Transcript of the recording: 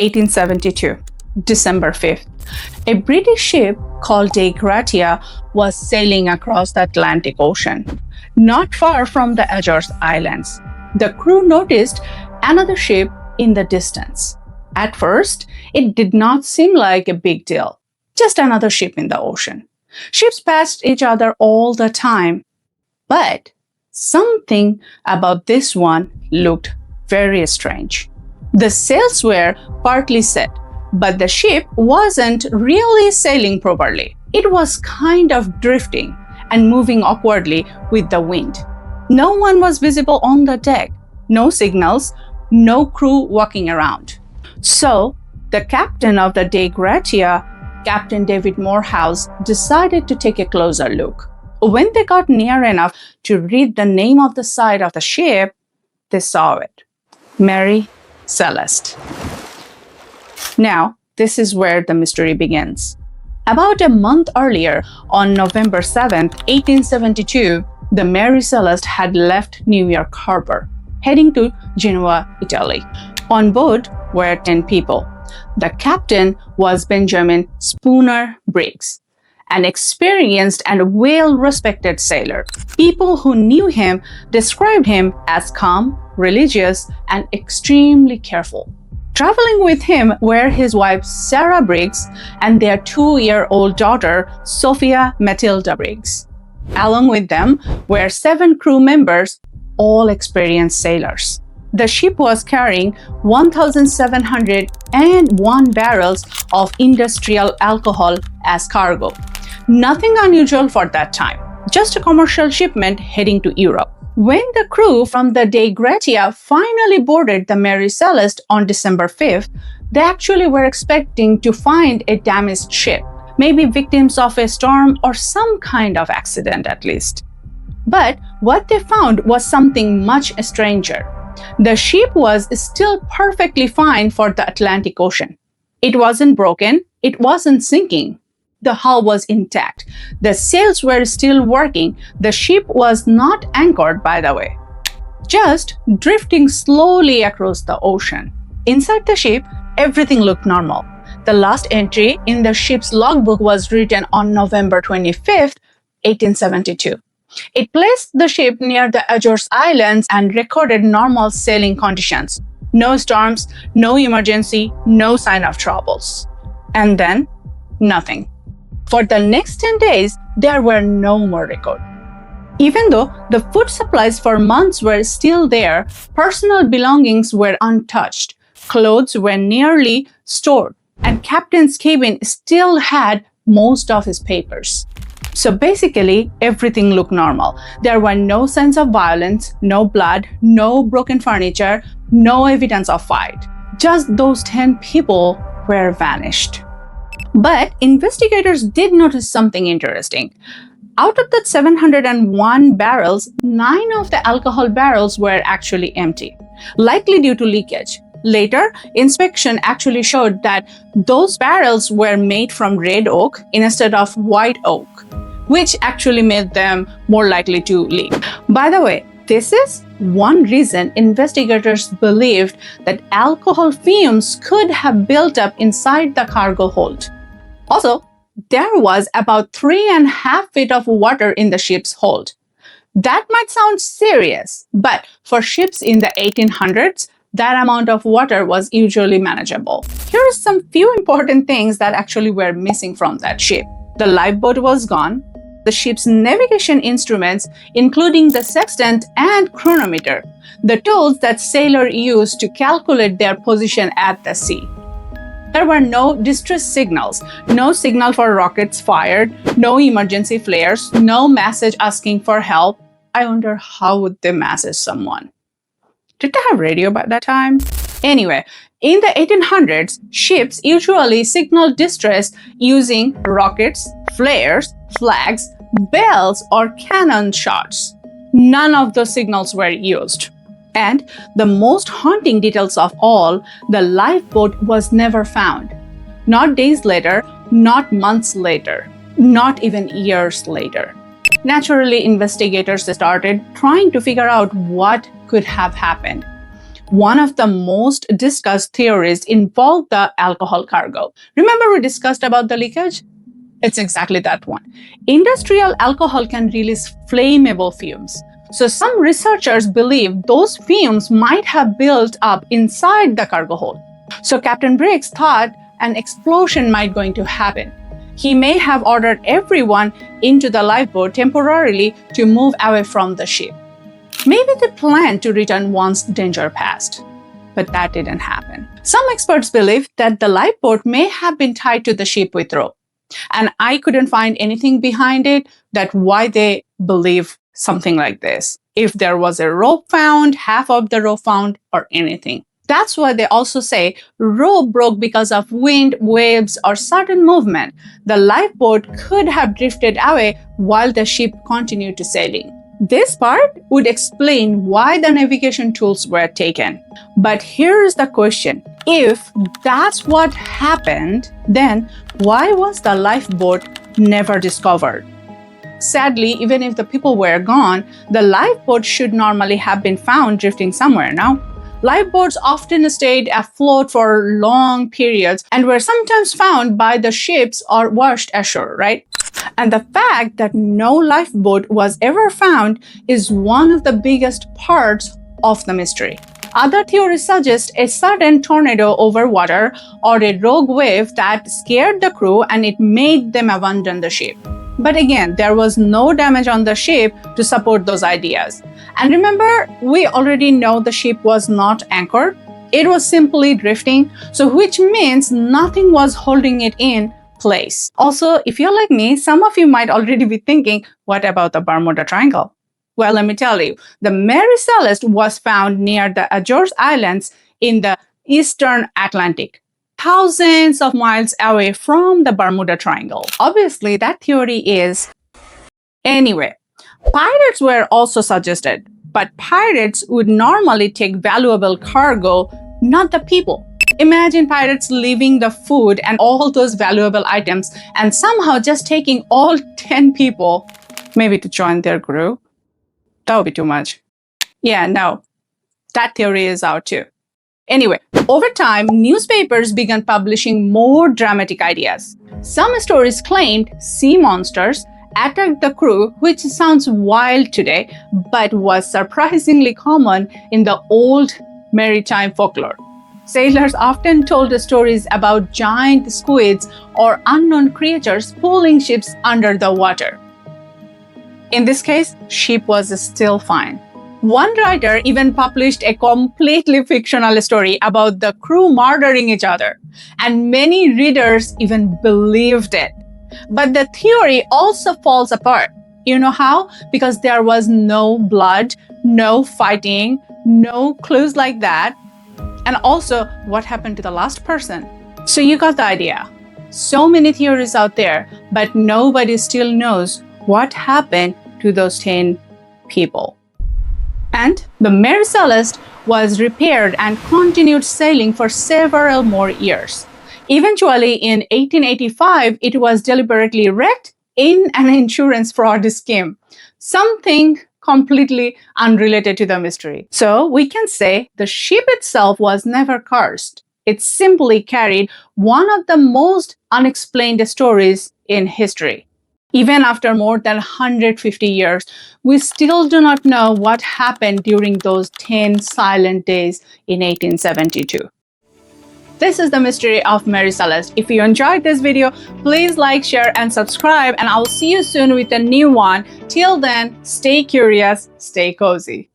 1872, December 5th. A British ship called Dei Gratia was sailing across the Atlantic Ocean, not far from the Azores Islands. The crew noticed another ship in the distance. At first, it did not seem like a big deal, just another ship in the ocean. Ships passed each other all the time, but something about this one looked very strange. The sails were partly set, but the ship wasn't really sailing properly. It was kind of drifting and moving awkwardly with the wind. No one was visible on the deck, no signals, no crew walking around. So, the captain of the Dei Gratia, Captain David Morehouse, decided to take a closer look. When they got near enough to read the name of the side of the ship, they saw it. Mary Celeste. Now, this is where the mystery begins. About a month earlier, on November 7, 1872, the Mary Celeste had left New York Harbor, heading to Genoa, Italy. On board were 10 people. The captain was Benjamin Spooner Briggs, an experienced and well-respected sailor. People who knew him described him as calm, religious, and extremely careful. Traveling with him were his wife Sarah Briggs and their 2-year-old daughter Sophia Matilda Briggs. Along with them were 7 crew members, all experienced sailors. The ship was carrying 1,701 barrels of industrial alcohol as cargo. Nothing unusual for that time, just a commercial shipment heading to Europe. When the crew from the Dei Gratia finally boarded the Mary Celeste on December 5th, they actually were expecting to find a damaged ship, maybe victims of a storm or some kind of accident at least. But what they found was something much stranger. The ship was still perfectly fine for the Atlantic Ocean. It wasn't broken, it wasn't sinking. The hull was intact. The sails were still working. The ship was not anchored, by the way, just drifting slowly across the ocean. Inside the ship, everything looked normal. The last entry in the ship's logbook was written on November 25th, 1872. It placed the ship near the Azores Islands and recorded normal sailing conditions. No storms, no emergency, no sign of troubles. And then, nothing. For the next 10 days, there were no more records. Even though the food supplies for months were still there, personal belongings were untouched, clothes were nearly stored, and Captain's cabin still had most of his papers. So basically, everything looked normal. There were no signs of violence, no blood, no broken furniture, no evidence of fight. Just those 10 people were vanished. But investigators did notice something interesting. Out of that 701 barrels, 9 of the alcohol barrels were actually empty, likely due to leakage. Later, inspection actually showed that those barrels were made from red oak instead of white oak, which actually made them more likely to leak. By the way, this is one reason investigators believed that alcohol fumes could have built up inside the cargo hold. Also, there was about 3.5 feet of water in the ship's hold. That might sound serious, but for ships in the 1800s, that amount of water was usually manageable. Here are some few important things that actually were missing from that ship. The lifeboat was gone. The ship's navigation instruments, including the sextant and chronometer, the tools that sailors used to calculate their position at the sea. There were no distress signals, no signal for rockets fired, no emergency flares, no message asking for help. I wonder how would they message someone? Did they have radio by that time? Anyway, in the 1800s, ships usually signaled distress using rockets, flares, flags, bells, or cannon shots. None of those signals were used. And the most haunting details of all, the lifeboat was never found. Not days later, not months later, not even years later. Naturally, investigators started trying to figure out what could have happened. One of the most discussed theories involved the alcohol cargo. Remember we discussed about the leakage? It's exactly that one. Industrial alcohol can release flammable fumes. So some researchers believe those fumes might have built up inside the cargo hold. So Captain Briggs thought an explosion might going to happen. He may have ordered everyone into the lifeboat temporarily to move away from the ship. Maybe they planned to return once danger passed, but that didn't happen. Some experts believe that the lifeboat may have been tied to the ship with rope, and I couldn't find anything behind it that why they believe something like this. If there was a rope found, half of the rope found, or anything. That's why they also say rope broke because of wind, waves, or sudden movement. The lifeboat could have drifted away while the ship continued to sailing. This part would explain why the navigation tools were taken. But here's the question. If that's what happened, then why was the lifeboat never discovered? Sadly, even if the people were gone, the lifeboat should normally have been found drifting somewhere, no? Lifeboats often stayed afloat for long periods and were sometimes found by the ships or washed ashore, right? And the fact that no lifeboat was ever found is one of the biggest parts of the mystery. Other theories suggest a sudden tornado over water or a rogue wave that scared the crew and it made them abandon the ship. But again, there was no damage on the ship to support those ideas. And remember, we already know the ship was not anchored. It was simply drifting, so which means nothing was holding it in place. Also, if you're like me, some of you might already be thinking, what about the Bermuda Triangle? Well, let me tell you, the Mary Celeste was found near the Azores Islands in the Eastern Atlantic, thousands of miles away from the Bermuda Triangle. Obviously, that theory is... Anyway, pirates were also suggested, but pirates would normally take valuable cargo, not the people. Imagine pirates leaving the food and all those valuable items and somehow just taking all 10 people, maybe to join their crew. That would be too much. Yeah, no, that theory is out too. Anyway, over time, newspapers began publishing more dramatic ideas. Some stories claimed sea monsters attacked the crew, which sounds wild today, but was surprisingly common in the old maritime folklore. Sailors often told stories about giant squids or unknown creatures pulling ships under the water. In this case, ship was still fine. One writer even published a completely fictional story about the crew murdering each other, and many readers even believed it. But the theory also falls apart. You know how? Because there was no blood, no fighting, no clues like that. And also, what happened to the last person? So you got the idea. So many theories out there, but nobody still knows what happened to those 10 people. And the Mary Celeste was repaired and continued sailing for several more years. Eventually, in 1885, it was deliberately wrecked in an insurance fraud scheme. Something completely unrelated to the mystery. So we can say the ship itself was never cursed. It simply carried one of the most unexplained stories in history. Even after more than 150 years, we still do not know what happened during those 10 silent days in 1872. This is the mystery of Mary Celeste. If you enjoyed this video, please like, share, and subscribe, and I'll see you soon with a new one. Till then, stay curious, stay cozy.